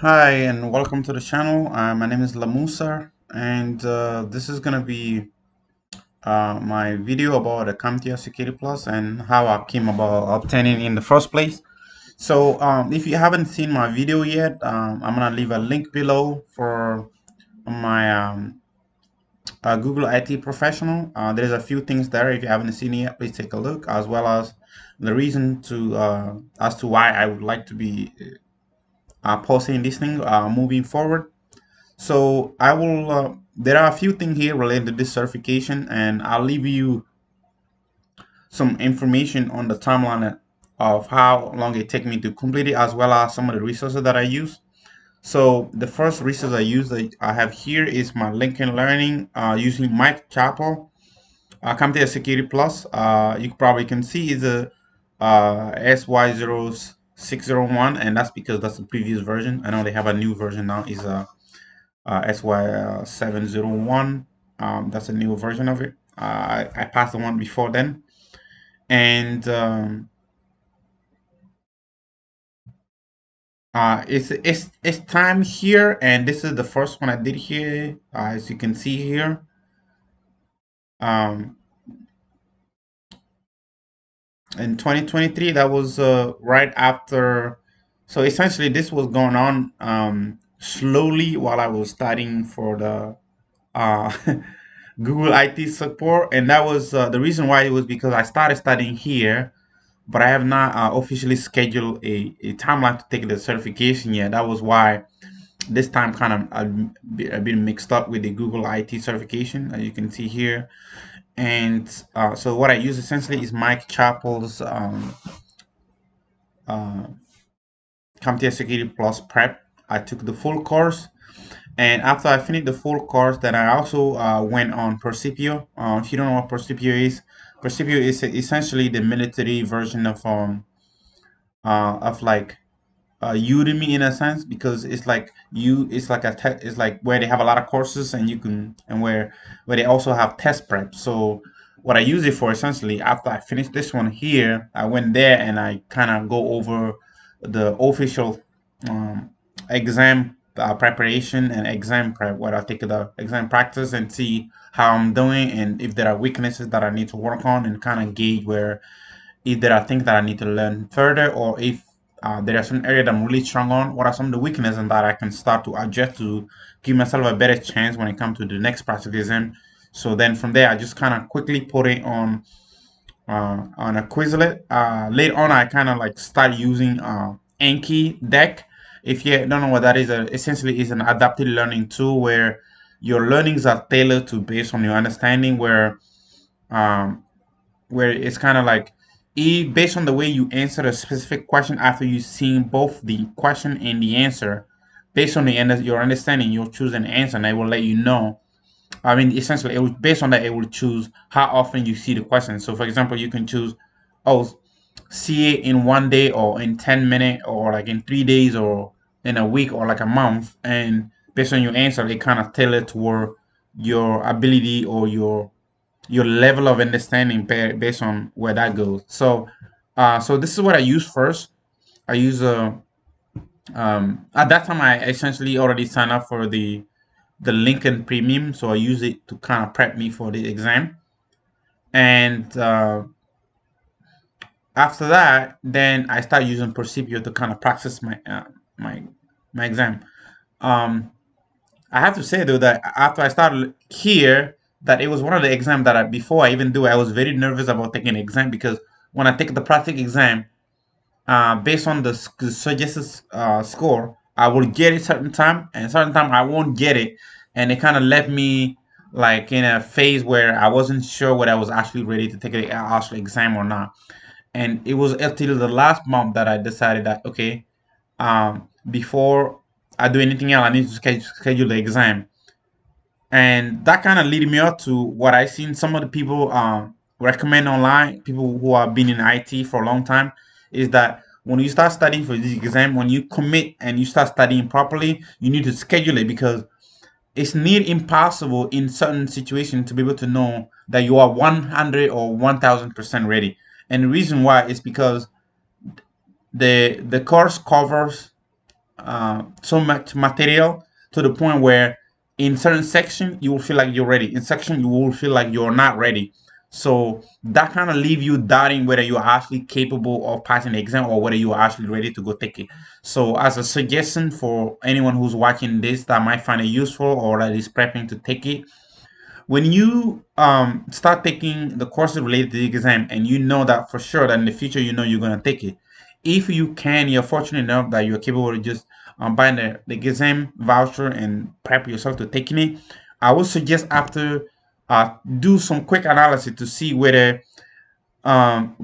Hi and welcome to the channel. My name is Lamusa and this is gonna be my video about the CompTIA Security Plus and how I came about obtaining in the first place. So if you haven't seen my video yet, I'm gonna leave a link below for my Google IT Professional. There's a few things there. If you haven't seen it yet, please take a look, as well as the reason to as to why I would like to be posting this thing moving forward. So I will. There are a few things here related to this certification, and I'll leave you some information on the timeline of how long it take me to complete it, as well as some of the resources that I use. So the first resource I use that I have here is my LinkedIn Learning using Mike Chappell, CompTIA Security Plus. You probably can see is a SY0601, and that's because that's the previous version. I know they have a new version now. Is a SY701. That's a new version of it. I passed the one before then, and it's time here, and this is the first one I did here, as you can see here. Um, in 2023, that was right after. So essentially, this was going on slowly while I was studying for the uh, Google IT support, and that was the reason why it was because I started studying here, but I have not officially scheduled a timeline to take the certification yet. That was why this time kind of a bit mixed up with the Google IT certification, as you can see here. And so what I use essentially is Mike Chappell's uh, CompTIA Security Plus Prep. I took the full course. And after I finished the full course, then I also went on Percipio. If you don't know what Percipio is essentially the military version of like Udemy in a sense, because it's like it's like it's like where they have a lot of courses, and you can and where they also have test prep. So what I use it for essentially, after I finished this one here, I went there and I kind of go over the official um, exam preparation and exam prep, where I take the exam practice and see how I'm doing, and if there are weaknesses that I need to work on, and kind of gauge where if there are things that I need to learn further, or if there are some area that I'm really strong on, what are some of the weaknesses and that I can start to adjust to give myself a better chance when it comes to the next practical exam. So then from there, I just kind of quickly put it on a Quizlet. Later on, I kind of like start using Anki Deck. If you don't know what that is, essentially is an adaptive learning tool where your learnings are tailored to based on your understanding, um, where it's kind of like based on the way you answer a specific question after you've seen both the question and the answer. Based on your understanding, you'll choose an answer, and it will let you know. I mean, essentially, it will, based on that, it will choose how often you see the question. So, for example, you can choose, oh, see it in 1 day, or in 10 minutes, or like in 3 days, or in a week, or like a month. And based on your answer, it kind of tailor toward your ability or your level of understanding based on where that goes. So, so this is what I use first. I use at that time I essentially already signed up for the Lincoln Premium, so I use it to kind of prep me for the exam. And after that, then I start using Percipio to kind of practice my my exam. Um, I have to say though that after I started here, that it was one of the exams that before I even do it, I was very nervous about taking the exam, because when I take the practical exam, based on the suggested score, I will get it certain time, and certain time I won't get it, and it kind of left me like in a phase where I wasn't sure whether I was actually ready to take the actual exam or not. And it was until the last month that I decided that okay, before I do anything else, I need to schedule the exam. And that kind of lead me up to what I seen some of the people recommend online, people who have been in IT for a long time, is that when you start studying for this exam, when you commit and you start studying properly, you need to schedule it, because it's near impossible in certain situations to be able to know that you are 100 or 1000% ready. And the reason why is because the course covers so much material to the point where in certain section you will feel like you're ready, in section you will feel like you're not ready. So that kind of leave you doubting whether you're actually capable of passing the exam or whether you're actually ready to go take it. So as a suggestion for anyone who's watching this that might find it useful or that is prepping to take it, when you start taking the courses related to the exam and you know that for sure that in the future you know you're going to take it, if you can, you're fortunate enough that you're capable of just buying the exam voucher and prep yourself to taking it, I would suggest after do some quick analysis to see whether um,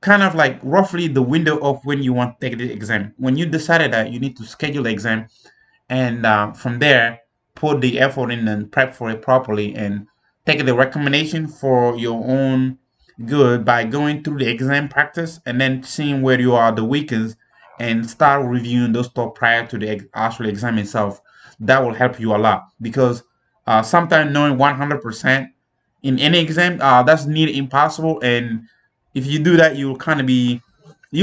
kind of like roughly the window of when you want to take the exam. When you decided that you need to schedule the exam, and from there put the effort in and prep for it properly and take the recommendation for your own good by going through the exam practice and then seeing where you are the weakest and start reviewing those stuff prior to the actual exam itself. That will help you a lot because sometimes knowing 100% in any exam that's near impossible, and if you do that you'll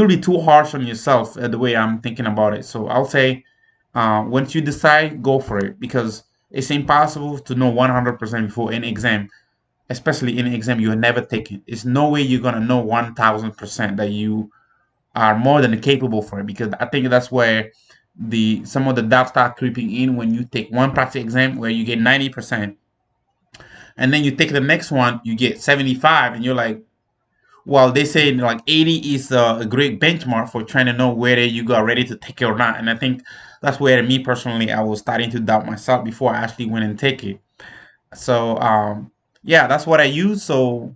be too harsh on yourself the way I'm thinking about it. So I'll say once you decide, go for it because it's impossible to know 100% before any exam, especially in an exam you have never taken. It's no way you're gonna know 1,000% that you are more than capable for it, because I think that's where the some of the doubts start creeping in when you take one practice exam where you get 90%, and then you take the next one you get 75, and you're like, well, they say like 80 is a great benchmark for trying to know whether you got ready to take it or not. And I think that's where me personally, I was starting to doubt myself before I actually went and take it. So yeah, that's what I use. So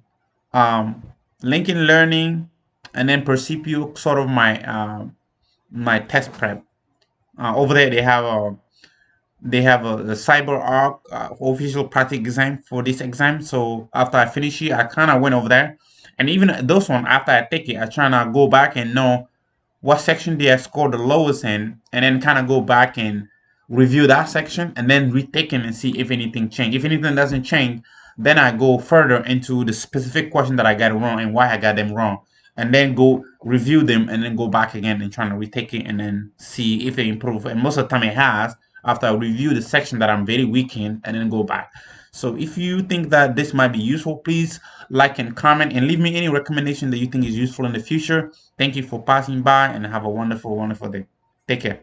um, Lincoln Learning and then Percipio, sort of my test prep. Over there, they have the CyberArk official practice exam for this exam. So after I finish it, I kind of went over there, and even those one after I take it, I try to go back and know what section did I score the lowest in, and then kind of go back and review that section, and then retake it and see if anything changed. If anything doesn't change, then I go further into the specific question that I got wrong and why I got them wrong, and then go review them, and then go back again and try to retake it and then see if they improve. And most of the time it has, after I review the section that I'm very weak in and then go back. So if you think that this might be useful, please like and comment and leave me any recommendation that you think is useful in the future. Thank you for passing by and have a wonderful, wonderful day. Take care.